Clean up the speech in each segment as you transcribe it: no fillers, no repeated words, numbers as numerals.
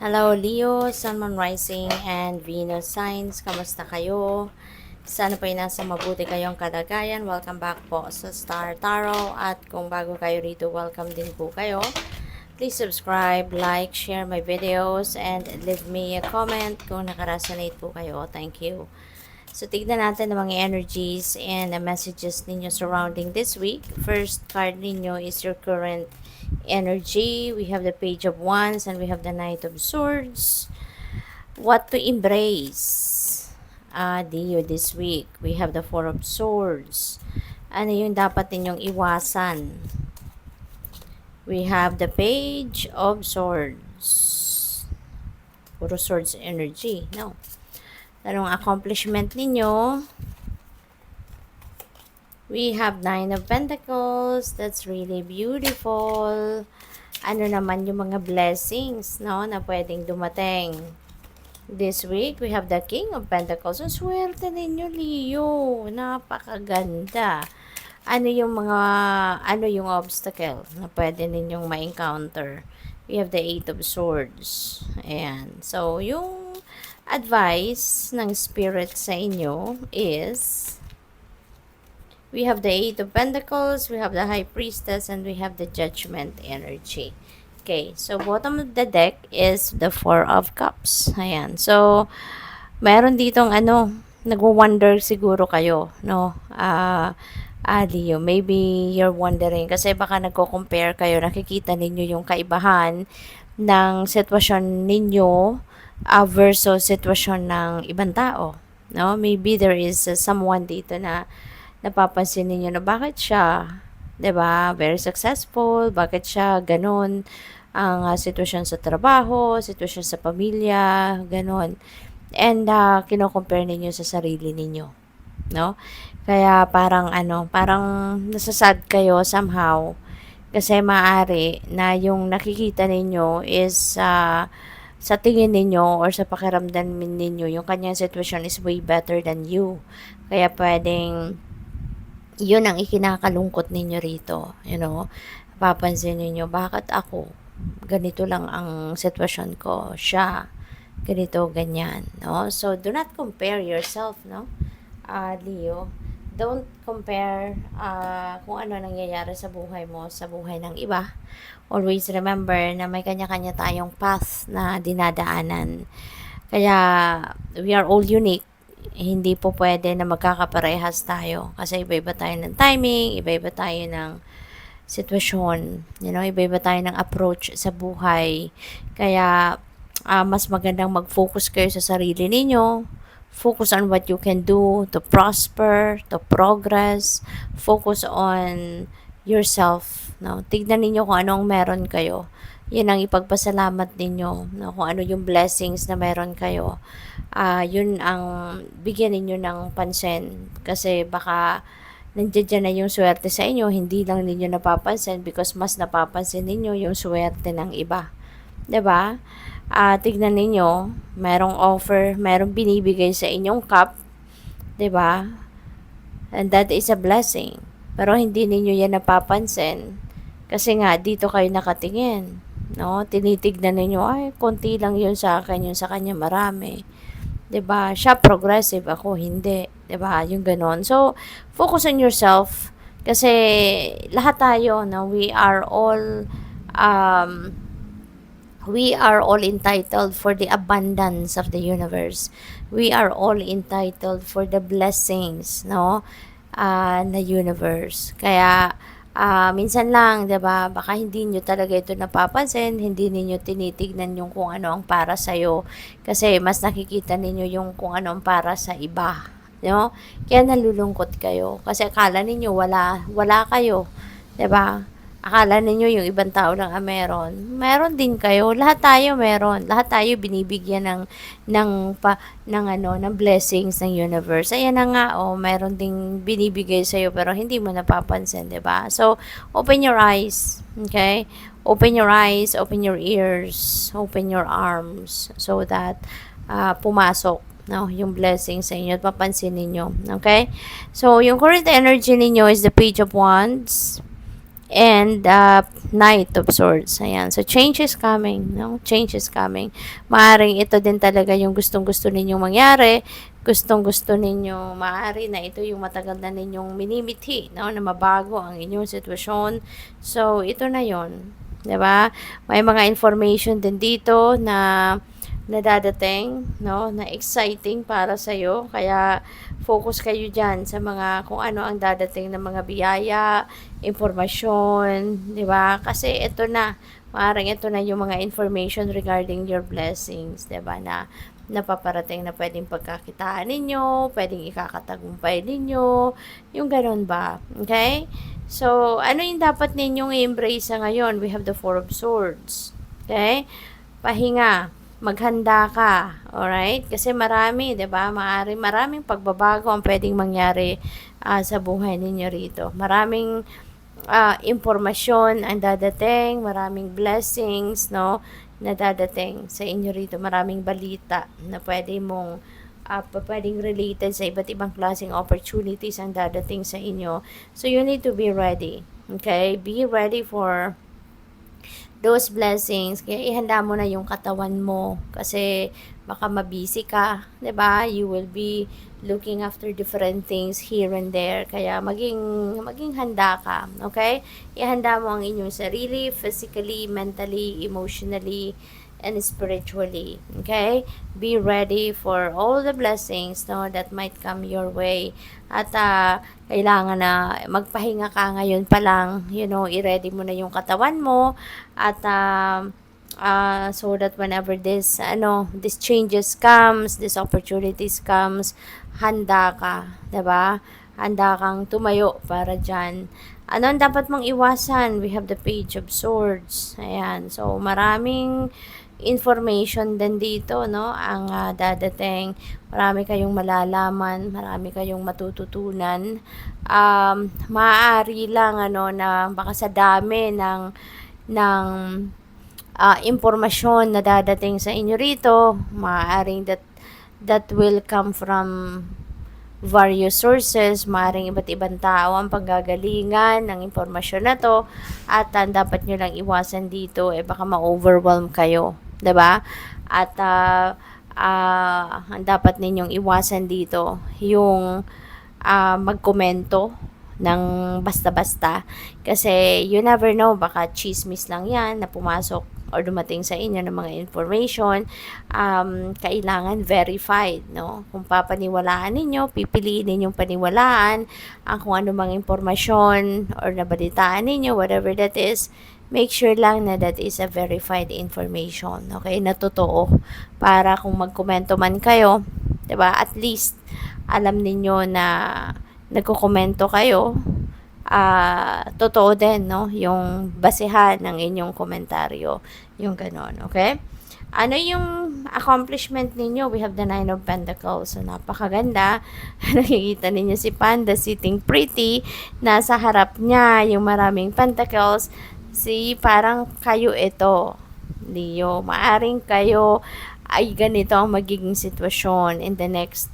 Hello Leo, Sun, Moon Rising, and Venus signs. Kamusta kayo? Sana po ay nasa mabuti kayong kalagayan. Welcome back po sa Star Tarot. At kung bago kayo rito, welcome din po kayo. Please subscribe, like, share my videos, and leave me a comment kung nakaresonate po kayo. Thank you. So, tignan natin ang mga energies and the messages ninyo surrounding this week. First card ninyo is your current energy. We have the Page of Wands and we have the Knight of Swords. What to embrace? Dio, this week. We have the Four of Swords. Ano yung dapat ninyong iwasan? We have the Page of Swords. Puro swords energy. No. Anong accomplishment ninyo? We have Nine of Pentacles. That's really beautiful. Ano naman yung mga blessings, no, na pwedeng dumating. This week, we have the King of Pentacles. Ang swerte ninyo, Leo. Napakaganda. Ano yung obstacle na pwede ninyong ma-encounter? We have the Eight of Swords. Ayan. So, yung advice ng spirit sa inyo is we have the Eight of Pentacles, we have the High Priestess, and we have the Judgment energy. Okay, so bottom of the deck is the Four of Cups. Ayan. So, meron ditong nagwo-wonder siguro kayo, no? Leo, maybe you're wondering, kasi baka nagko-compare kayo, nakikita ninyo yung kaibahan ng sitwasyon ninyo versus sitwasyon ng ibang tao, no? Maybe there is someone dito na napapansin niyo na bakit siya, 'di ba, very successful, bakit siya ganun ang sitwasyon sa trabaho, sitwasyon sa pamilya, ganun. And kino-compare ninyo sa sarili ninyo, no? Kaya parang nasasad kayo somehow kasi maaari na yung nakikita ninyo is sa tingin ninyo or sa pakiramdam ninyo, yung kanyang sitwasyon is way better than you. Kaya pwedeng yun ang ikinakalungkot ninyo rito, papansin ninyo, bakit ako, ganito lang ang sitwasyon ko, siya, ganito, ganyan, no? So, do not compare yourself, no? Leo, don't compare kung ano nangyayari sa buhay mo, sa buhay ng iba. Always remember na may kanya-kanya tayong path na dinadaanan. Kaya, we are all unique. Hindi po pwede na magkakaparehas tayo kasi iba-iba tayo ng timing, iba-iba tayo ng sitwasyon, iba-iba tayo ng approach sa buhay. Kaya mas magandang mag-focus kayo sa sarili ninyo, focus on what you can do to prosper, to progress, focus on yourself, no? Tignan ninyo kung anong meron kayo, yun ang ipagpasalamat ninyo, no? Kung ano yung blessings na meron kayo, yun ang bigyan ninyo ng pansin. Kasi baka nandiyan na yung swerte sa inyo, hindi lang ninyo napapansin because mas napapansin ninyo yung swerte ng iba. 'Di ba? Tignan ninyo, merong offer, merong binibigay sa inyong cup, 'di ba? And that is a blessing. Pero hindi ninyo yan napapansin kasi nga dito kayo nakatingin, no? Tinitignan ninyo, ay konti lang yun sa akin, yun sa kanya marami. 'Di ba? Siya progressive, ako hindi, 'di ba? Yung ganon. So, focus on yourself kasi lahat tayo, no, we are all entitled for the abundance of the universe. We are all entitled for the blessings, no, na universe. Kaya minsan lang, 'di ba? Baka hindi niyo talaga ito napapansin, hindi niyo tinitignan yung kung ano ang para sa iyo kasi mas nakikita ninyo yung kung ano ang para sa iba, no? Kaya nalulungkot kayo kasi akala ninyo wala kayo, 'di ba? Akala ninyo yung ibang tao lang ang meron. Meron din kayo. Lahat tayo meron. Lahat tayo binibigyan ng blessings ng universe. Ayan na nga, meron ding binibigay sa iyo pero hindi mo napapansin, 'di ba? So, open your eyes, okay? Open your eyes, open your ears, open your arms so that pumasok, no, yung blessings sa inyo at papansin ninyo, okay? So, yung current energy ninyo is the Page of Wands. and Knight of Swords. Ayan. So, change is coming. No? Change is coming. Maaring ito din talaga yung gustong-gusto ninyong mangyari. Gustong-gusto ninyo, maaari na ito yung matagal na ninyong minimithi, no? Na mabago ang inyong sitwasyon. So, ito na yon, 'di ba? May mga information din dito na dadating, no, na exciting para sa iyo. Kaya focus kayo diyan sa mga kung ano ang dadating na mga biyaya, impormasyon, 'di ba? Kasi ito na, maaaring ito na yung mga information regarding your blessings, 'di ba? Na paparating na pwedeng pagkakitaan ninyo, pwedeng ikakatagumpay ninyo, yung ganun ba? Okay? So, ano yung dapat ninyong i-embrace ngayon? We have the Four of Swords. Okay? Pahinga, maghanda ka, alright? Kasi marami, 'di ba? Maraming pagbabago ang pwedeng mangyari sa buhay ninyo rito. Maraming impormasyon ang dadating, maraming blessings, no, na dadating sa inyo rito. Maraming balita na pwedeng related sa iba't ibang klaseng opportunities ang dadating sa inyo. So, you need to be ready. Okay? Be ready for those blessings. Kaya ihanda mo na yung katawan mo kasi baka mabisi ka, 'di ba? You will be looking after different things here and there. Kaya maging handa ka, okay? Ihanda mo ang inyong sarili, physically, mentally, emotionally, and spiritually. Okay? Be ready for all the blessings, no, that might come your way. At kailangan na magpahinga ka ngayon pa lang, you know, i-ready mo na yung katawan mo at so that whenever this changes comes, this opportunities comes, handa ka, 'di ba? Handa kang tumayo para diyan. Ano ang dapat mong iwasan? We have the Page of Swords. Ayan. So, maraming information din dito, no? Ang dadating. Marami kayong malalaman, marami kayong matututunan. Maaari lang, na baka sa dami ng impormasyon na dadating sa inyo rito, maaaring that will come from various sources, maaaring iba't ibang tao ang panggagalingan ng impormasyon na to, at dapat nyo lang iwasan dito, baka ma-overwhelm kayo, 'di ba? At ang dapat ninyong iwasan dito, yung magkomento ng basta-basta. Kasi you never know, baka chismis lang yan na pumasok or dumating sa inyo ng mga information. Kailangan verified, no? Kung papaniwalaan ninyo, pipiliin ninyong paniwalaan ang kung ano mang impormasyon or nabalitaan ninyo, whatever that is. Make sure lang na that is a verified information, okay, na totoo, para kung magkomento man kayo, 'di ba, at least alam ninyo na nagko-komento kayo, totoo din, no, yung basehan ng inyong komentaryo, yung ganon, okay? Ano yung accomplishment ninyo? We have the Nine of Pentacles. So, napakaganda. Nakikita ninyo si Panda sitting pretty. Nasa harap niya yung maraming pentacles. Parang kayo ito, Leo. Maaring kayo ay ganito ang magiging sitwasyon in the next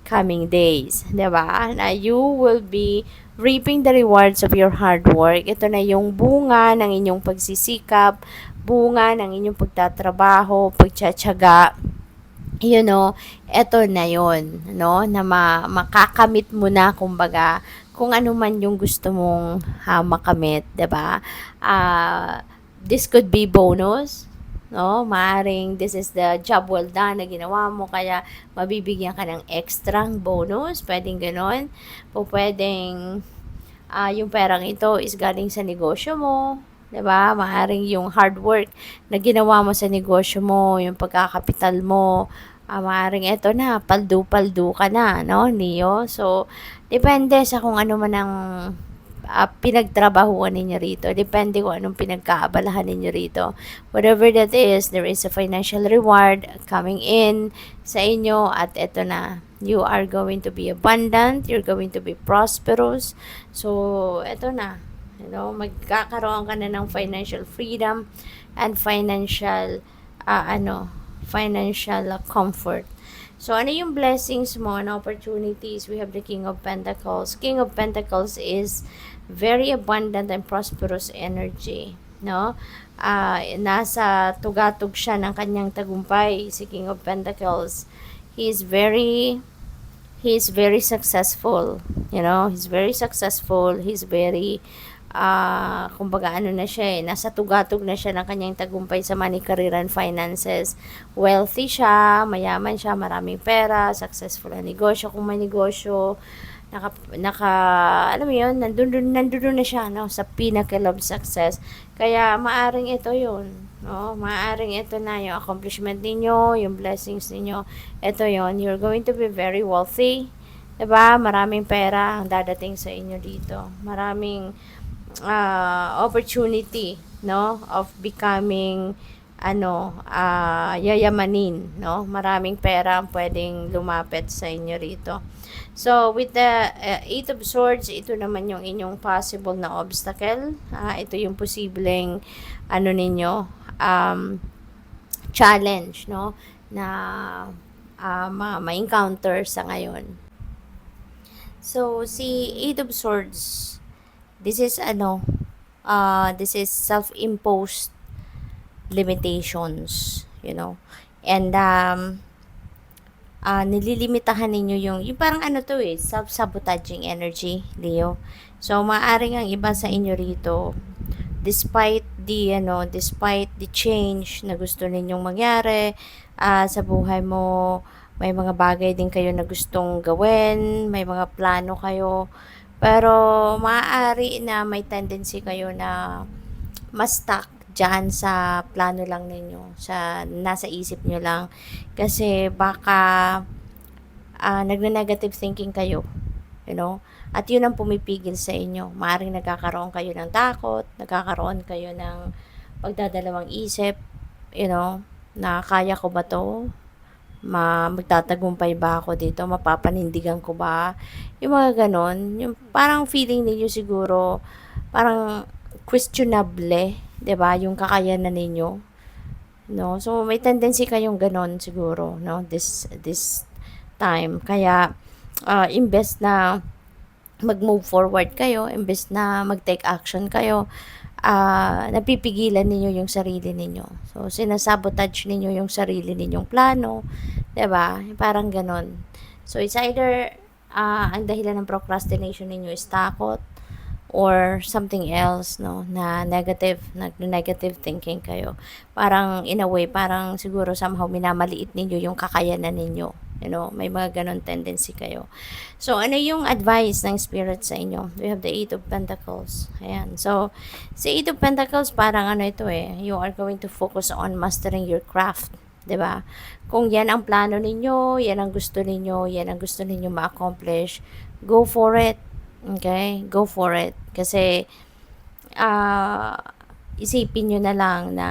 coming days. Diba? Na you will be reaping the rewards of your hard work. Ito na yung bunga ng inyong pagsisikap, bunga ng inyong pagtatrabaho, pagtsatsaga. You know, eto na yon, no, na makakamit mo na, kumbaga, kung ano man yung gusto mong makamit, 'di ba? This could be bonus, no? Maaring this is the job well done na ginawa mo, kaya mabibigyan ka ng extrang bonus, pwedeng ganon. Pwedeng yung perang ito is galing sa negosyo mo, 'di ba? Maaring yung hard work na ginawa mo sa negosyo mo, yung pagkakapital mo, maaring ito na, paldo-paldo ka na, no, Neo? So, depende sa kung ano man ang pinagtrabahuan ninyo rito. Depende kung anong pinagkaabalahan ninyo rito. Whatever that is, there is a financial reward coming in sa inyo, at eto na. You are going to be abundant, you're going to be prosperous. So, eto na. You know, magkakaroon ka na ng financial freedom and financial comfort. So, ano yung blessings mo and opportunities? We have the King of Pentacles. King of Pentacles is very abundant and prosperous energy, no? Nasa tugatog siya ng kanyang tagumpay, si King of Pentacles. He is very successful, he's very successful, he's very kumbaga ano na siya nasa tugatog na siya ng kanyang tagumpay sa money, career, and finances. Wealthy siya, mayaman siya, maraming pera, successful na negosyo kung may negosyo, alam mo yun, nandun na siya, no, sa pinnacle of success. Kaya maaring ito yun, no, maaring ito na yung accomplishment ninyo, yung blessings ninyo, ito yun, you're going to be very wealthy, diba? Maraming pera ang dadating sa inyo dito, maraming opportunity, no, of becoming yayamanin, no, maraming pera ang pwedeng lumapit sa inyo rito. So with the Eight of Swords, ito naman yung inyong possible na obstacle, ito yung posibleng ninyo challenge, no, na ma-encounter sa ngayon. So si Eight of Swords, this is this is self-imposed limitations, and nililimitahan ninyo yung parang self-sabotaging energy, Leo. So maaring ang iba sa inyo rito, despite the change na gusto ninyong mangyari sa buhay mo, may mga bagay din kayo na gustong gawin, may mga plano kayo, pero maaari na may tendency kayo na ma-stuck dyan sa plano lang ninyo, sa nasa isip nyo lang. Kasi baka nagne-negative thinking kayo, at yun ang pumipigil sa inyo. Maaring nagkakaroon kayo ng takot, nagkakaroon kayo ng pagdadalawang isip, na kaya ko ba to? Magtatagumpay ba ako dito? Mapapanindigan ko ba? Yung mga ganon. Yung parang feeling ninyo siguro, parang questionable, 'di ba? Yung kakayanan ninyo. No? So may tendency kayong ganon siguro, no? This time. Kaya imbes na mag-move forward kayo, imbes na mag-take action kayo, napipigilan ninyo yung sarili ninyo. So, sinasabotage ninyo yung sarili ninyong plano, 'di ba? Parang ganon. So, it's either ang dahilan ng procrastination ninyo is takot or something else, no, na negative thinking kayo. Parang in a way, parang siguro somehow minamaliit ninyo yung kakayanan ninyo. May mga ganon tendency kayo. So, ano yung advice ng spirit sa inyo? We have the Eight of Pentacles. Ayan. So, si Eight of Pentacles, parang you are going to focus on mastering your craft. 'Di ba? Kung yan ang plano ninyo, yan ang gusto ninyo ma-accomplish, go for it. Okay? Go for it. Kasi, isipin nyo na lang na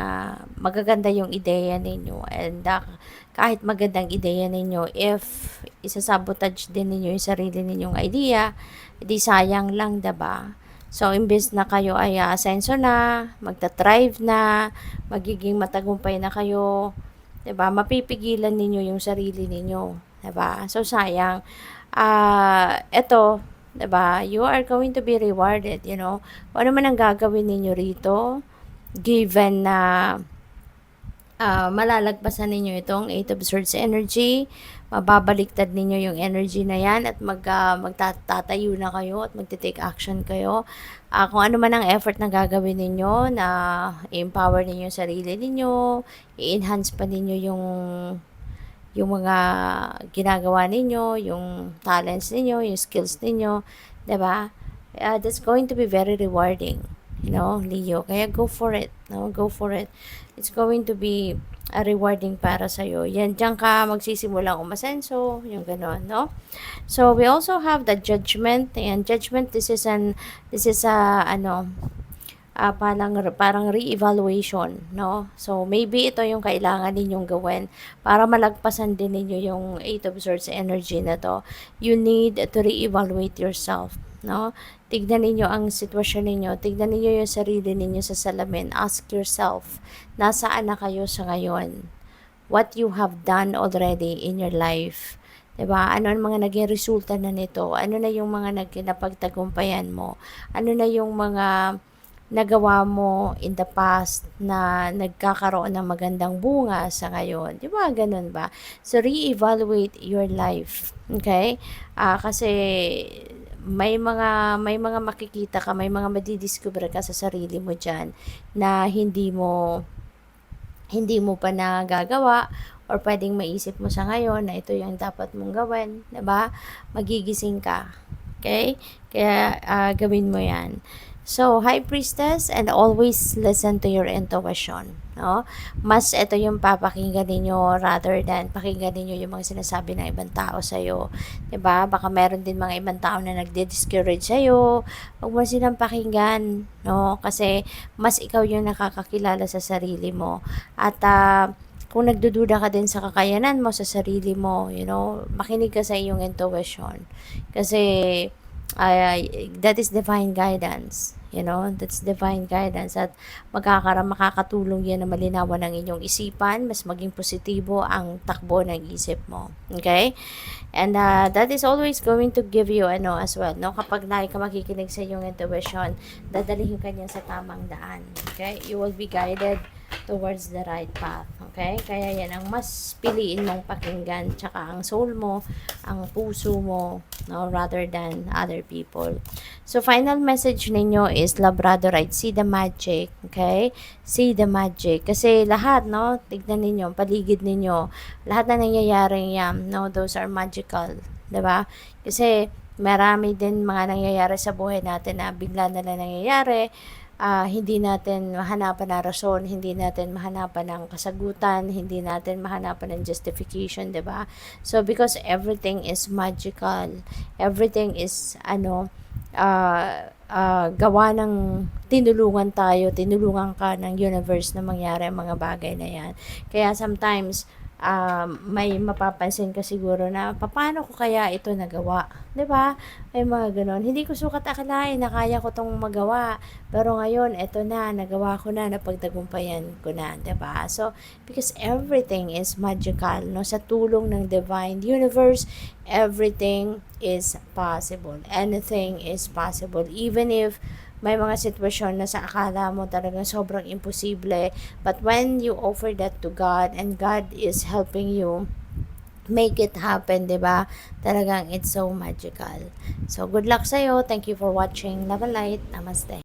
magaganda yung ideya ninyo, and kahit magandang ideya ninyo, if isasabotage din ninyo yung sarili ninyong idea, di sayang lang, diba? So, imbes na kayo ay asenso na, magta-thrive na, magiging matagumpay na kayo, diba? Mapipigilan ninyo yung sarili ninyo, diba? So, sayang. Eto, diba? You are going to be rewarded, Kung ano man ang gagawin ninyo rito, given na malalagpasan ninyo itong Eight of Swords energy, mababaliktad ninyo yung energy na yan, at magtatayo na kayo at magte-take action kayo. Kung ano man ang effort na gagawin ninyo, na i-empower ninyo yung sarili ninyo, i-enhance pa ninyo yung mga ginagawa ninyo, yung talents ninyo, yung skills ninyo, 'di ba? That's going to be very rewarding, Leo. Kaya go for it, go for it. It's going to be rewarding para sa iyo. Yan, diyan ka magsisimulang umasenso, yung gano'n, no? So, we also have the Judgment. And Judgment, this is parang re-evaluation, no? So, maybe ito yung kailangan ninyong gawin para malagpasan din ninyo yung Eight of Swords energy na to. You need to re-evaluate yourself, no? Tignan ninyo ang sitwasyon ninyo, tignan ninyo yung sarili ninyo sa salamin, ask yourself, nasaan na kayo sa ngayon? what you have done already in your life. 'Di ba? Ano ang mga naging resulta na nito? Ano na yung mga napagtagumpayan mo? Ano na yung mga nagawa mo in the past na nagkakaroon ng magandang bunga sa ngayon? 'Di ba ganun ba? So re-evaluate your life. Okay? Kasi may mga makikita ka, may mga madidiscover ka sa sarili mo diyan na hindi mo pa nagagawa or pwedeng maisip mo sa ngayon na ito yung dapat mong gawin, 'di ba? Magigising ka. Okay? Kaya gawin mo 'yan. So, High Priestess, and always listen to your intuition. No? Mas ito yung papakinggan ninyo rather than pakinggan ninyo yung mga sinasabi ng ibang tao sa'yo. 'Di ba? Baka meron din mga ibang tao na nagdi-discourage sa'yo. Huwag mo silang pakinggan. No? Kasi mas ikaw yung nakakakilala sa sarili mo. At kung nagdududa ka din sa kakayanan mo, sa sarili mo, makinig ka sa iyong intuition. Kasi that is divine guidance. That's divine guidance. At makakatulong yan na malinawan ng inyong isipan, mas maging positibo ang takbo ng isip mo. Okay? And that is always going to give you as well, no? Kapag lagi ka makikinig sa iyong intuition, dadalhin ka niya sa tamang daan. Okay? You will be guided towards the right path. Okay? Kaya yan ang mas piliin mong pakinggan, tsaka ang soul mo, ang puso mo, no, rather than other people. So, final message ninyo is Labradorite, see the magic. Okay? See the magic. Kasi lahat, no, tignan ninyo, paligid ninyo, lahat na nangyayari yan, no, those are magical. Diba? Kasi marami din mga nangyayari sa buhay natin na bigla na lang nangyayari. Hindi natin mahanapan ng rason, hindi natin mahanapan ng kasagutan, hindi natin mahanapan ng justification, 'di ba? So because everything is magical, everything is gawa ng tinulungan ka ng universe na mangyari ang mga bagay na yan. Kaya sometimes may mapapansin ka siguro na paano ko kaya ito nagawa, 'di ba? May mga ganon. Hindi ko sukat akalain na kaya ko tong magawa, pero ngayon eto na, nagawa ko na, napagtagumpayan ko na, 'di ba? So because everything is magical, no, sa tulong ng divine universe, everything is possible. Anything is possible, even if may mga sitwasyon na sa akala mo talagang sobrang imposible, but when you offer that to God and God is helping you make it happen, 'di ba? Talagang it's so magical. So good luck sa iyo. Thank you for watching. Love and light. Namaste.